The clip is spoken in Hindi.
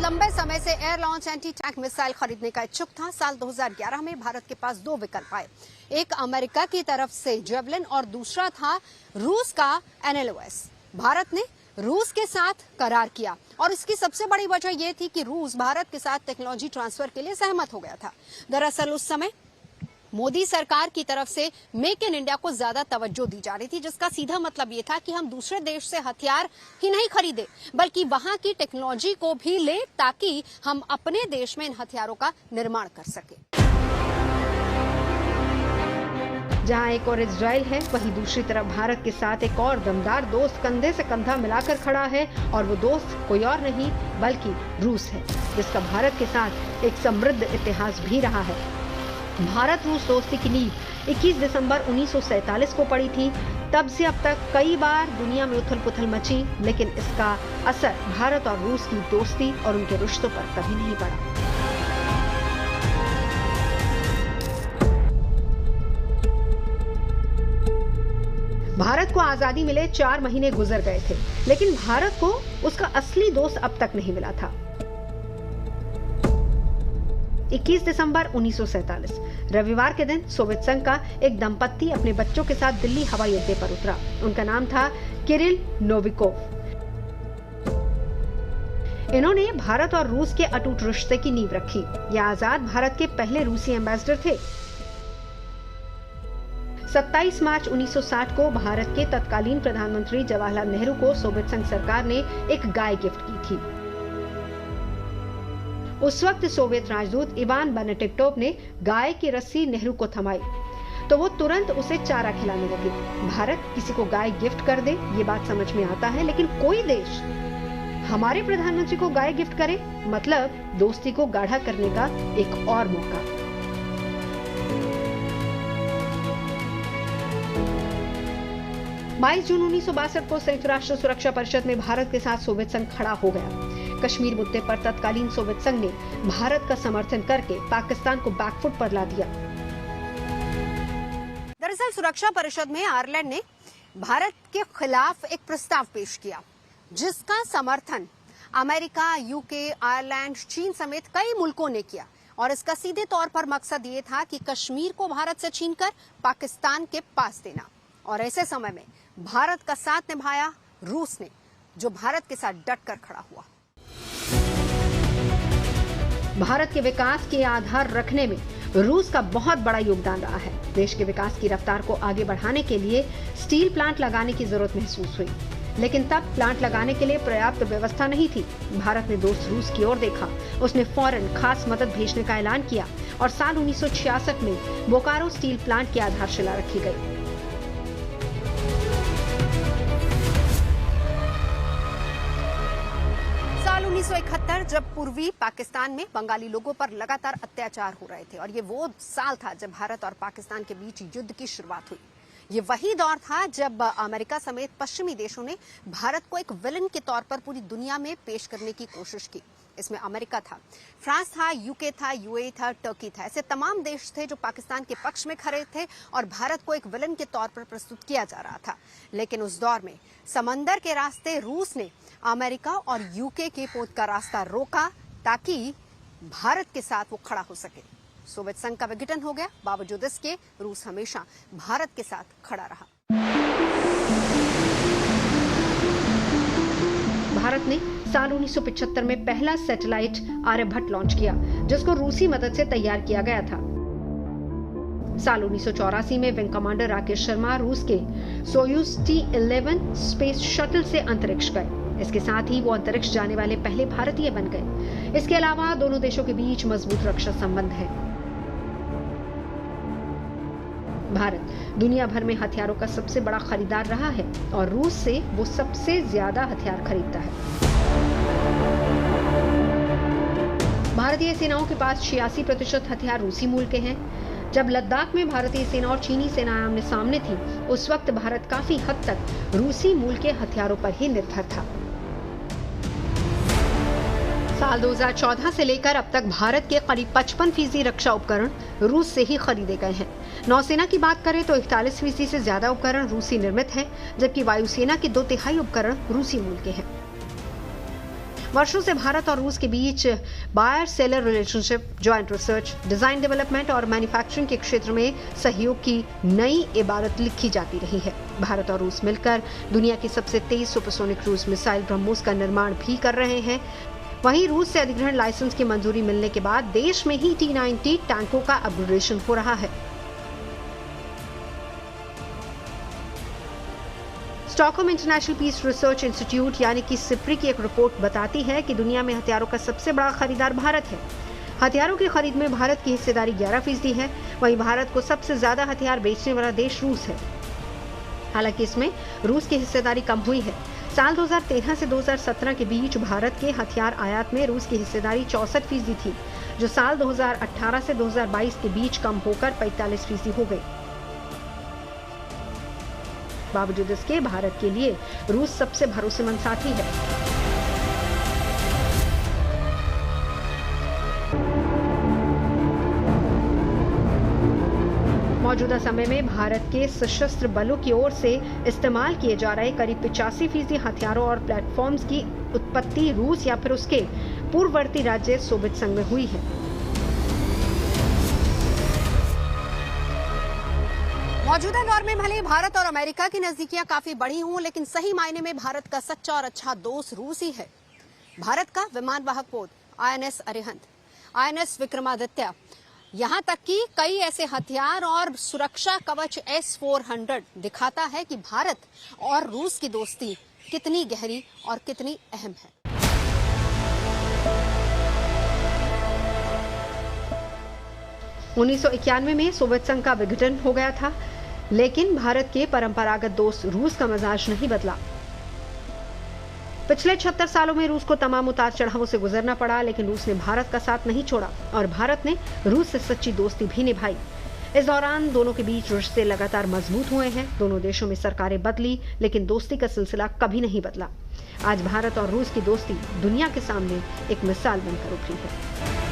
लंबे समय से air launch anti tank missile खरीदने का इच्छुक था। साल 2011 में भारत के पास दो विकल्प आए, एक अमेरिका की तरफ से जेवलिन और दूसरा था रूस का NLOS। भारत ने रूस के साथ करार किया और इसकी सबसे बड़ी वजह यह थी कि रूस भारत के साथ टेक्नोलॉजी ट्रांसफर के लिए सहमत हो गया था। दरअसल उस समय मोदी सरकार की तरफ से मेक इन इंडिया को ज्यादा तवज्जो दी जा रही थी, जिसका सीधा मतलब ये था कि हम दूसरे देश से हथियार ही नहीं खरीदे बल्कि वहां की टेक्नोलॉजी को भी ले ताकि हम अपने देश में इन हथियारों का निर्माण कर सके। जहां एक और इजराइल है, वहीं दूसरी तरफ भारत के साथ एक और दमदार दोस्त कंधे से कंधा मिलाकर खड़ा है और वो दोस्त कोई और नहीं बल्कि रूस है, जिसका भारत के साथ एक समृद्ध इतिहास भी रहा है। भारत रूस दोस्ती की नींव 21 दिसंबर 1947 को पड़ी थी। तब से अब तक कई बार दुनिया में उथल पुथल मची, लेकिन इसका असर भारत और रूस की दोस्ती और उनके रिश्तों पर कभी नहीं पड़ा। भारत को आजादी मिले 4 महीने गुजर गए थे, लेकिन भारत को उसका असली दोस्त अब तक नहीं मिला था। 21 दिसंबर 1947 रविवार के दिन सोवियत संघ का एक दंपत्ति अपने बच्चों के साथ दिल्ली हवाई अड्डे पर उतरा। उनका नाम था किरिल नोविकोव। इन्होंने भारत और रूस के अटूट रिश्ते की नींव रखी। ये आजाद भारत के पहले रूसी एम्बेसडर थे। 27 मार्च 1960 को भारत के तत्कालीन प्रधानमंत्री जवाहरलाल नेहरू को सोवियत संघ सरकार ने एक गाय गिफ्ट की थी। उस वक्त सोवियत राजदूत इवान बेनेडिक्टोव ने गाय की रस्सी नेहरू को थमाई तो वो तुरंत उसे चारा खिलाने लगे। भारत किसी को गाय गिफ्ट कर दे ये बात समझ में आता है, लेकिन कोई देश हमारे प्रधानमंत्री को गाय गिफ्ट करे, मतलब दोस्ती को गाढ़ा करने का एक और मौका। बाईस जून 1962 को संयुक्त राष्ट्र सुरक्षा परिषद में भारत के साथ सोवियत संघ खड़ा हो गया। कश्मीर मुद्दे पर तत्कालीन सोवियत संघ ने भारत का समर्थन करके पाकिस्तान को बैकफुट पर ला दिया। दरअसल सुरक्षा परिषद में आयरलैंड ने भारत के खिलाफ एक प्रस्ताव पेश किया, जिसका समर्थन अमेरिका, यूके, आयरलैंड, चीन समेत कई मुल्कों ने किया और इसका सीधे तौर पर मकसद ये था कि कश्मीर को भारत से छीनकर पाकिस्तान के पास देना। और ऐसे समय में भारत का साथ निभाया रूस ने, जो भारत के साथ डटकर खड़ा हुआ। भारत के विकास के आधार रखने में रूस का बहुत बड़ा योगदान रहा है। देश के विकास की रफ्तार को आगे बढ़ाने के लिए स्टील प्लांट लगाने की जरूरत महसूस हुई, लेकिन तब प्लांट लगाने के लिए पर्याप्त व्यवस्था नहीं थी। भारत ने दोस्त रूस की ओर देखा। उसने फौरन खास मदद भेजने का ऐलान किया और साल 1966 में बोकारो स्टील प्लांट की आधारशिला रखी गई। साल 1971 जब पूर्वी पाकिस्तान में बंगाली लोगों पर लगातार अत्याचार हो रहे थे और ये वो साल था जब भारत और पाकिस्तान के बीच युद्ध की शुरुआत हुई। ये वही दौर था जब अमेरिका समेत पश्चिमी देशों ने भारत को एक विलन के तौर पर पूरी दुनिया में पेश करने की कोशिश की। इसमें अमेरिका था, फ्रांस था, यूके था, यूएई था, टर्की था। ऐसे तमाम देश थे जो पाकिस्तान के पक्ष में खड़े थे और भारत को एक विलन के तौर पर प्रस्तुत किया जा रहा था। लेकिन उस दौर में समंदर के रास्ते रूस ने अमेरिका और यूके के पोत का रास्ता रोका ताकि भारत के साथ वो खड़ा हो सके। सोवियत संघ का विघटन हो गया, बावजूद इसके रूस हमेशा भारत के साथ खड़ा रहा। भारत ने साल 1975 में पहला सैटेलाइट आर्यभट्ट लॉन्च किया, जिसको रूसी मदद से तैयार किया गया था। साल 1984 में विंग कमांडर राकेश शर्मा रूस के सोयूज T-11 स्पेस शटल से अंतरिक्ष गए। इसके साथ ही वो अंतरिक्ष जाने वाले पहले भारतीय बन गए। इसके अलावा दोनों देशों के बीच मजबूत रक्षा संबंध है। भारत दुनिया भर में हथियारों का सबसे बड़ा खरीदार रहा है और रूस से वो सबसे ज्यादा हथियार खरीदता है। भारतीय सेनाओं के पास 86% हथियार रूसी मूल के हैं। जब लद्दाख में भारतीय सेना और चीनी सेना आमने सामने थी, उस वक्त भारत काफी हद तक रूसी मूल के हथियारों पर ही निर्भर था। साल 2014 से लेकर अब तक भारत के करीब 55% रक्षा उपकरण रूस से ही खरीदे गए हैं। नौसेना की बात करें तो 41% से ज्यादा उपकरण रूसी निर्मित हैं, जबकि वायुसेना के 2/3 उपकरण रूसी मूल के हैं। वर्षों से भारत और रूस के बीच buyer seller relationship, joint research, design development और मैन्युफैक्चरिंग के क्षेत्र में सहयोग की नई इबारत लिखी जाती रही है। भारत और रूस मिलकर दुनिया की सबसे तेज सुपरसोनिक क्रूज मिसाइल ब्रह्मोस का निर्माण भी कर रहे हैं। वहीं रूस से अधिग्रहण लाइसेंस की मंजूरी मिलने के बाद देश में ही T-90 टैंकों का अपग्रेडेशन हो रहा है। Stockholm International Peace Research Institute यानी कि सिप्री की एक रिपोर्ट बताती है कि दुनिया में हथियारों का सबसे बड़ा खरीदार भारत है। हथियारों की खरीद में भारत की हिस्सेदारी 11% है। वहीं भारत को सबसे ज्यादा हथियार बेचने वाला देश रूस है। हालांकि इसमें रूस की हिस्सेदारी कम हुई है। साल 2013 से 2017 के बीच भारत के हथियार आयात में रूस की हिस्सेदारी 64% थी, जो साल 2018 से 2022 के बीच कम होकर 45% हो गई। बावजूद इसके भारत के लिए रूस सबसे भरोसेमंद साथी है। मौजूदा समय में भारत के सशस्त्र बलों की ओर से इस्तेमाल किए जा रहे करीब 85% हथियारों और प्लेटफॉर्म्स की उत्पत्ति रूस या फिर उसके पूर्ववर्ती राज्य सोवियत संघ में हुई है। मौजूदा दौर में भले भारत और अमेरिका की नजदीकियां काफी बढ़ी हों, लेकिन सही मायने में भारत का सच्चा और अच्छा दोस्त रूस ही है। भारत का विमान वाहक पोत INS अरिहंत, INS विक्रमादित्य, यहां तक कि कई ऐसे हथियार और सुरक्षा कवच S-400 दिखाता है कि भारत और रूस की दोस्ती कितनी गहरी और कितनी अहम है। '91 में सोवियत संघ का विघटन हो गया था, लेकिन भारत के परंपरागत दोस्त रूस का मिजाज नहीं बदला। पिछले 76 सालों में रूस को तमाम उतार चढ़ावों से गुजरना पड़ा, लेकिन रूस ने भारत का साथ नहीं छोड़ा और भारत ने रूस से सच्ची दोस्ती भी निभाई। इस दौरान दोनों के बीच रिश्ते लगातार मजबूत हुए हैं। दोनों देशों में सरकारें बदली, लेकिन दोस्ती का सिलसिला कभी नहीं बदला। आज भारत और रूस की दोस्ती दुनिया के सामने एक मिसाल बनकर उभरी है।